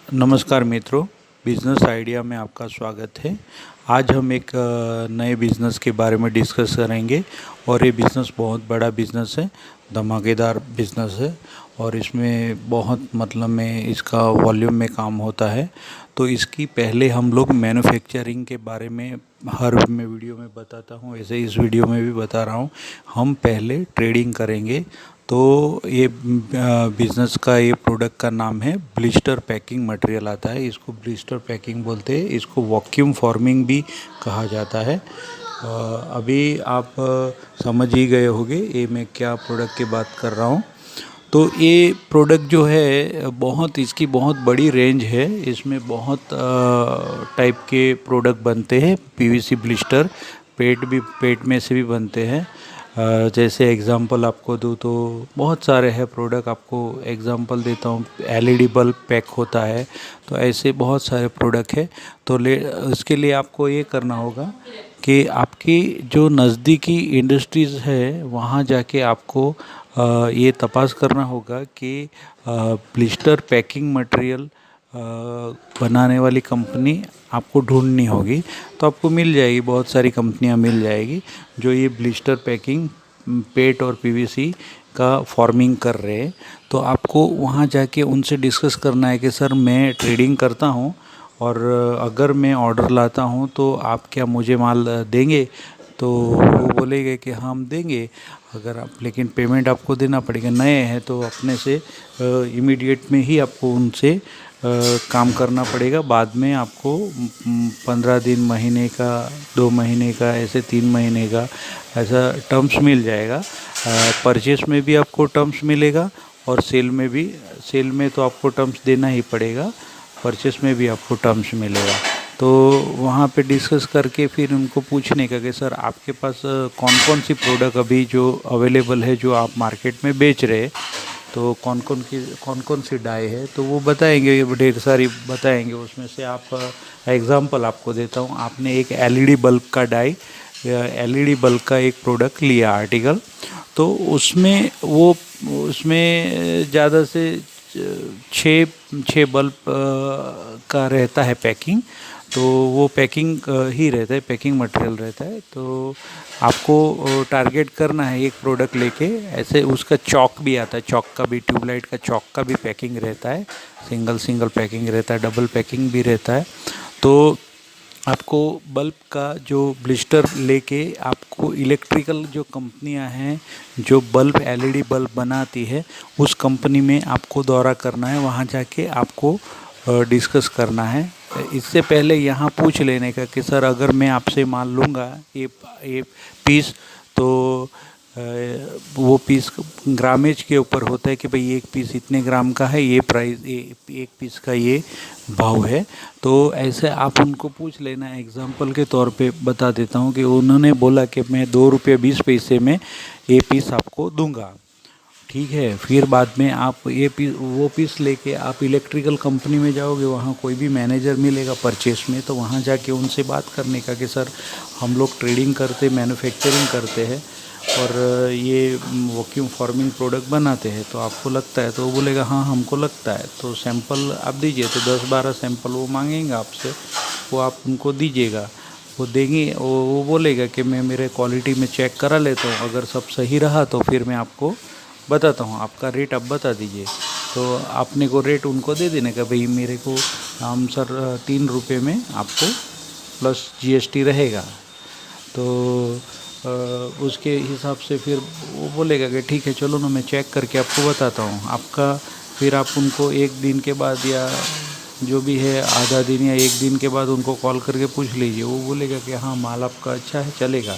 नमस्कार मित्रों, business idea में आपका स्वागत है। आज हम एक नए बिज़नेस के बारे में डिस्कस करेंगे और ये बिज़नेस बहुत बड़ा बिज़नेस है, धमाकेदार बिज़नेस है और इसमें बहुत मतलब में इसका वॉल्यूम में काम होता है। तो इसकी पहले हम लोग मैन्युफैक्चरिंग के बारे में हर मैं वीडियो में बताता हूँ, ऐसे इस वीडियो में भी बता रहा हूँ। हम पहले ट्रेडिंग करेंगे। तो ये बिज़नेस का ये प्रोडक्ट का नाम है ब्लिस्टर पैकिंग मटेरियल आता है, इसको ब्लिस्टर पैकिंग बोलते हैं। इसको वैक्यूम फॉर्मिंग भी कहा जाता है। अभी आप समझ ही गए होंगे ये मैं क्या प्रोडक्ट की बात कर रहा हूँ। तो ये प्रोडक्ट जो है बहुत इसकी बहुत बड़ी रेंज है। इसमें बहुत टाइप के प्रोडक्ट बनते हैं। पीवीसी ब्लिस्टर पेट में से भी बनते हैं। जैसे एग्ज़ाम्पल आपको दूँ तो बहुत सारे हैं प्रोडक्ट। आपको एग्ज़ाम्पल देता हूँ, एलईडी बल्ब पैक होता है। तो ऐसे बहुत सारे प्रोडक्ट है। तो इसके लिए आपको ये करना होगा कि आपकी जो नज़दीकी इंडस्ट्रीज़ है वहाँ जाके आपको ये तपास करना होगा कि ब्लिस्टर पैकिंग मटेरियल बनाने वाली कंपनी आपको ढूंढनी होगी। तो आपको मिल जाएगी, बहुत सारी कंपनियां मिल जाएगी जो ये ब्लिस्टर पैकिंग पेट और पीवीसी का फॉर्मिंग कर रहे हैं। तो आपको वहाँ जाके उनसे डिस्कस करना है कि सर मैं ट्रेडिंग करता हूँ और अगर मैं ऑर्डर लाता हूँ तो आप क्या मुझे माल देंगे। तो वो बोलेंगे कि हाँ हम देंगे, अगर आप, लेकिन पेमेंट आपको देना पड़ेगा। नए हैं तो अपने से इमीडिएट में ही आपको उनसे काम करना पड़ेगा। बाद में आपको 15 दिन, महीने का, 2 महीने का, ऐसे 3 महीने का ऐसा टर्म्स मिल जाएगा। परचेस में भी आपको टर्म्स मिलेगा और सेल में तो आपको टर्म्स देना ही पड़ेगा, परचेस में भी आपको टर्म्स मिलेगा। तो वहाँ पे डिस्कस करके फिर उनको पूछने का कि सर आपके पास कौन कौन सी प्रोडक्ट अभी जो अवेलेबल है जो आप मार्केट में बेच रहे हैं, तो कौन कौन सी डाई है। तो वो बताएंगे, ढेर सारी बताएंगे। उसमें से आप एग्ज़ाम्पल आपको देता हूँ। आपने एक एलईडी बल्ब का डाई, एलईडी बल्ब का एक प्रोडक्ट लिया आर्टिकल, तो उसमें ज़्यादा से छः छः बल्ब का रहता है पैकिंग। तो वो पैकिंग ही रहता है, पैकिंग मटेरियल रहता है। तो आपको टारगेट करना है एक प्रोडक्ट लेके। ऐसे उसका चॉक भी आता है, चॉक का भी, ट्यूबलाइट का चॉक का भी पैकिंग रहता है। सिंगल पैकिंग रहता है, डबल पैकिंग भी रहता है। तो आपको बल्ब का जो ब्लिस्टर लेके आपको इलेक्ट्रिकल जो कंपनियां हैं जो बल्ब, एलईडी बल्ब बनाती है, उस कंपनी में आपको दौरा करना है। वहाँ जाके आपको डिस्कस करना है। इससे पहले यहाँ पूछ लेने का कि सर अगर मैं आपसे माल लूँगा ये पीस, तो वो पीस ग्रामेज के ऊपर होता है कि भाई एक पीस इतने ग्राम का है, ये प्राइस, एक पीस का ये भाव है। तो ऐसे आप उनको पूछ लेना। एग्जांपल के तौर पे बता देता हूँ कि उन्होंने बोला कि मैं 2 रुपये 20 पैसे में ये पीस आपको दूंगा, ठीक है। फिर बाद में आप वो पीस लेके आप इलेक्ट्रिकल कंपनी में जाओगे, वहाँ कोई भी मैनेजर मिलेगा परचेस में। तो वहाँ जाके उनसे बात करने का कि सर हम लोग ट्रेडिंग करते, मैन्युफैक्चरिंग करते हैं और ये वैक्यूम फार्मिंग प्रोडक्ट बनाते हैं, तो आपको लगता है? तो वो बोलेगा हाँ हमको लगता है। तो सैंपल आप दीजिए। तो 10-12 सैंपल वो मांगेंगे आपसे, वो आप उनको दीजिएगा। वो देंगे, वो बोलेगा कि मैं मेरे क्वालिटी में चेक करा लेता हूँ, अगर सब सही रहा तो फिर मैं आपको बताता हूँ, आपका रेट आप बता दीजिए। तो आपने को रेट उनको दे देने का, भाई मेरे को हम सर 3 रुपये में आपको प्लस जीएसटी रहेगा। तो उसके हिसाब से फिर वो बोलेगा कि ठीक है चलो ना, मैं चेक करके आपको बताता हूँ आपका। फिर आप उनको 1 दिन के बाद या जो भी है आधा दिन या 1 दिन के बाद उनको कॉल करके पूछ लीजिए। वो बोलेगा कि हाँ माल आपका अच्छा है, चलेगा।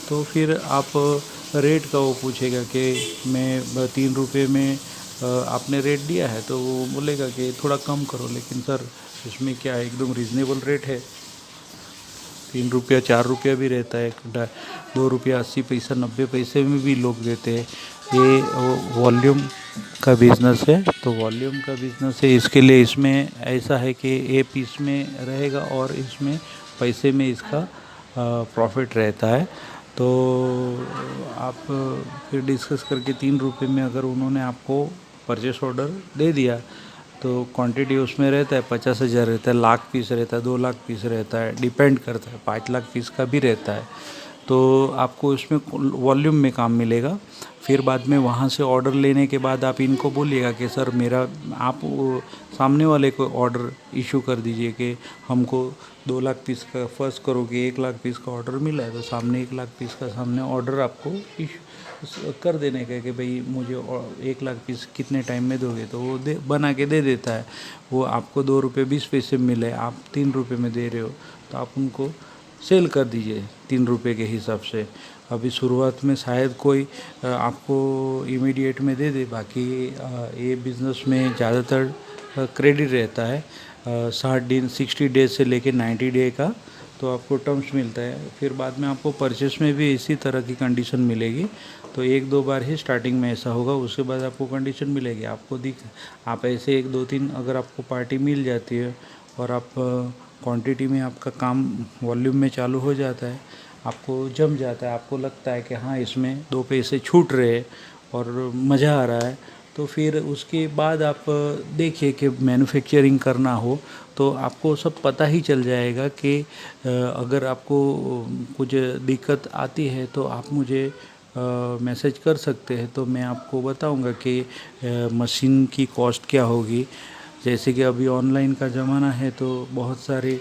तो फिर आप रेट का वो पूछेगा कि मैं 3 रुपये में आपने रेट दिया है, तो वो बोलेगा कि थोड़ा कम करो। लेकिन सर इसमें क्या है, एकदम रीज़नेबल रेट है। 3 रुपया 4 रुपया भी रहता है, 2 रुपया 80 पैसा 90 पैसे में भी लोग देते हैं। ये वॉल्यूम का बिज़नेस है। तो वॉल्यूम का बिज़नेस है, इसके लिए इसमें ऐसा है कि ये पीस में रहेगा और इसमें पैसे में इसका प्रॉफिट रहता है। तो आप फिर डिस्कस करके 3 रुपये में अगर उन्होंने आपको परचेस ऑर्डर दे दिया, तो क्वांटिटी उसमें रहता है 50,000 रहता है, लाख पीस रहता है, 2 लाख पीस रहता है, डिपेंड करता है, 5 लाख पीस का भी रहता है। तो आपको इसमें वॉल्यूम में काम मिलेगा। फिर बाद में वहाँ से ऑर्डर लेने के बाद आप इनको बोलिएगा कि सर मेरा, आप सामने वाले को ऑर्डर इशू कर दीजिए कि हमको 2 लाख पीस का, फर्स्ट करो कि 1 लाख पीस का ऑर्डर मिला है तो सामने 1 लाख पीस का सामने ऑर्डर आपको इशू कर देने का कि भाई मुझे 1 लाख पीस कितने टाइम में दोगे, तो वो बना के दे देता है। वो आपको 2 रुपये 20 पैसे मिले, आप 3 रुपये में दे रहे हो, तो आप उनको सेल कर दीजिए 3 रुपये के हिसाब से। अभी शुरुआत में शायद कोई आपको इमीडिएट में दे दे, बाकी ये बिज़नेस में ज़्यादातर क्रेडिट रहता है 60 दिन 60 डेज से लेके 90 डे का, तो आपको टर्म्स मिलता है। फिर बाद में आपको परचेस में भी इसी तरह की कंडीशन मिलेगी। तो 1-2 बार ही स्टार्टिंग में ऐसा होगा, उसके बाद आपको कंडीशन मिलेगी। आपको आप ऐसे 1-2-3 अगर आपको पार्टी मिल जाती है और आप क्वांटिटी में आपका काम वॉल्यूम में चालू हो जाता है, आपको जम जाता है, आपको लगता है कि हाँ इसमें 2 पैसे छूट रहे हैं और मज़ा आ रहा है, तो फिर उसके बाद आप देखिए कि मैन्युफैक्चरिंग करना हो तो आपको सब पता ही चल जाएगा कि अगर आपको कुछ दिक्कत आती है तो आप मुझे मैसेज कर सकते हैं, तो मैं आपको बताऊंगा कि मशीन की कॉस्ट क्या होगी। जैसे कि अभी ऑनलाइन का ज़माना है तो बहुत सारे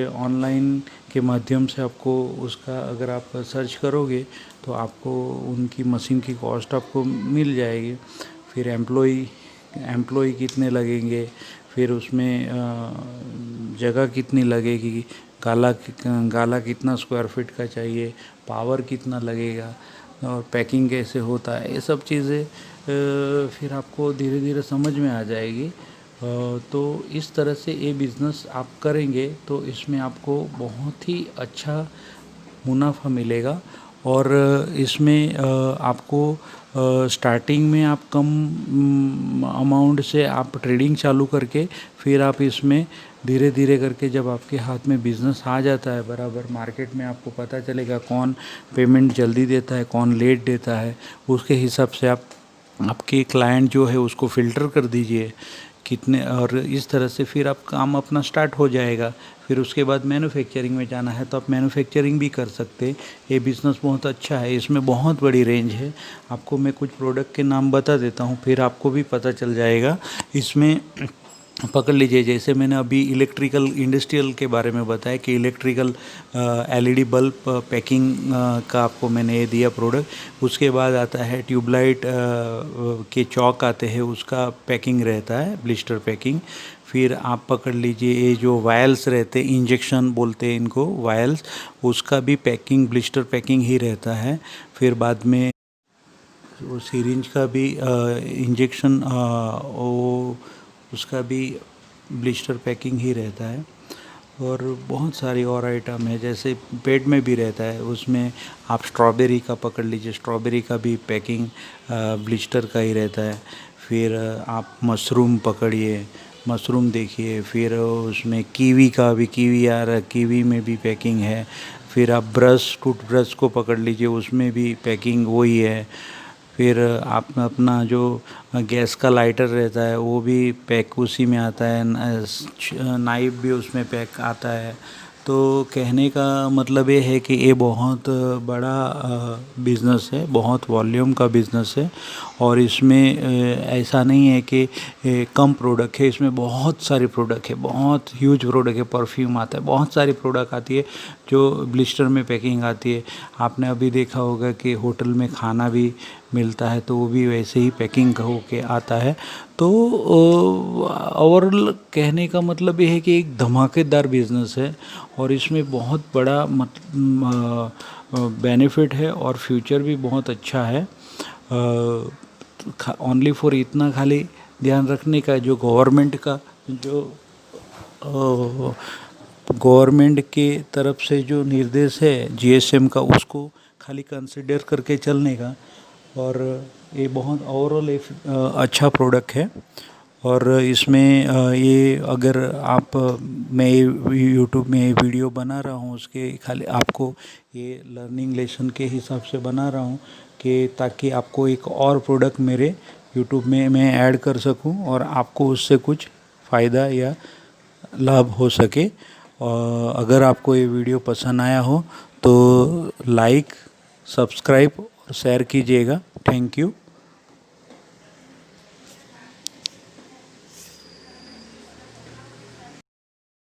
ऑनलाइन के माध्यम से आपको उसका अगर आप सर्च करोगे तो आपको उनकी मशीन की कॉस्ट आपको मिल जाएगी। फिर एम्प्लॉय कितने लगेंगे, फिर उसमें जगह कितनी लगेगी, गाला कितना स्क्वायर फीट का चाहिए, पावर कितना लगेगा और पैकिंग कैसे होता है, ये सब चीज़ें फिर आपको धीरे धीरे समझ में आ जाएगी। तो इस तरह से ये बिज़नेस आप करेंगे तो इसमें आपको बहुत ही अच्छा मुनाफा मिलेगा। और इसमें आपको स्टार्टिंग में आप कम अमाउंट से आप ट्रेडिंग चालू करके फिर आप इसमें धीरे धीरे करके जब आपके हाथ में बिज़नेस आ जाता है बराबर, मार्केट में आपको पता चलेगा कौन पेमेंट जल्दी देता है कौन लेट देता है, उसके हिसाब से आप आपके क्लाइंट जो है उसको फ़िल्टर कर दीजिए कितने, और इस तरह से फिर आप काम अपना स्टार्ट हो जाएगा। फिर उसके बाद मैन्युफैक्चरिंग में जाना है तो आप मैन्युफैक्चरिंग भी कर सकते हैं। ये बिज़नेस बहुत अच्छा है, इसमें बहुत बड़ी रेंज है। आपको मैं कुछ प्रोडक्ट के नाम बता देता हूँ, फिर आपको भी पता चल जाएगा। इसमें पकड़ लीजिए, जैसे मैंने अभी इलेक्ट्रिकल इंडस्ट्रियल के बारे में बताया कि इलेक्ट्रिकल एलईडी बल्ब पैकिंग का आपको मैंने ये दिया प्रोडक्ट। उसके बाद आता है ट्यूबलाइट के चौक आते हैं, उसका पैकिंग रहता है, ब्लिस्टर पैकिंग। फिर आप पकड़ लीजिए ये जो वायल्स रहते हैं, इंजेक्शन बोलते हैं इनको, वायल्स, उसका भी पैकिंग ब्लिस्टर पैकिंग ही रहता है। फिर बाद में वो सिरिंज का भी इंजेक्शन वो उसका भी ब्लिस्टर पैकिंग ही रहता है। और बहुत सारी और आइटम है, जैसे पेट में भी रहता है, उसमें आप स्ट्रॉबेरी का पकड़ लीजिए, स्ट्रॉबेरी का भी पैकिंग ब्लिस्टर का ही रहता है। फिर आप मशरूम पकड़िए, मशरूम देखिए। फिर उसमें कीवी का भी, कीवी आ रहा है, कीवी में भी पैकिंग है। फिर आप टूथब्रश को पकड़ लीजिए, उसमें भी पैकिंग वही है। फिर आप अपना जो गैस का लाइटर रहता है वो भी पैक उसी में आता है, नाइफ भी उसमें पैक आता है। तो कहने का मतलब ये है कि ये बहुत बड़ा बिज़नेस है, बहुत वॉल्यूम का बिज़नेस है। और इसमें ऐसा नहीं है कि कम प्रोडक्ट है, इसमें बहुत सारी प्रोडक्ट है, बहुत ह्यूज प्रोडक्ट है। परफ्यूम आता है, बहुत सारी प्रोडक्ट आती है जो ब्लिस्टर में पैकिंग आती है। आपने अभी देखा होगा कि होटल में खाना भी मिलता है तो वो भी वैसे ही पैकिंग होके आता है। तो ओवरऑल कहने का मतलब ये है कि एक धमाकेदार बिज़नेस है और इसमें बहुत बड़ा बेनिफिट है और फ्यूचर भी बहुत अच्छा है। ओनली फॉर इतना खाली ध्यान रखने का, जो गवर्नमेंट का जो गवर्नमेंट के तरफ से जो निर्देश है जीएसएम का, उसको खाली कंसिडर करके चलने का। और ये बहुत ओवरऑल एक अच्छा प्रोडक्ट है। और इसमें ये अगर आप मैं यूट्यूब में ये वीडियो बना रहा हूँ उसके खाली आपको ये लर्निंग लेसन के हिसाब से बना रहा हूँ कि ताकि आपको एक और प्रोडक्ट मेरे यूट्यूब में मैं ऐड कर सकूँ और आपको उससे कुछ फ़ायदा या लाभ हो सके। और अगर आपको ये वीडियो पसंद आया हो तो लाइक, सब्सक्राइब और शेयर कीजिएगा। Thank you.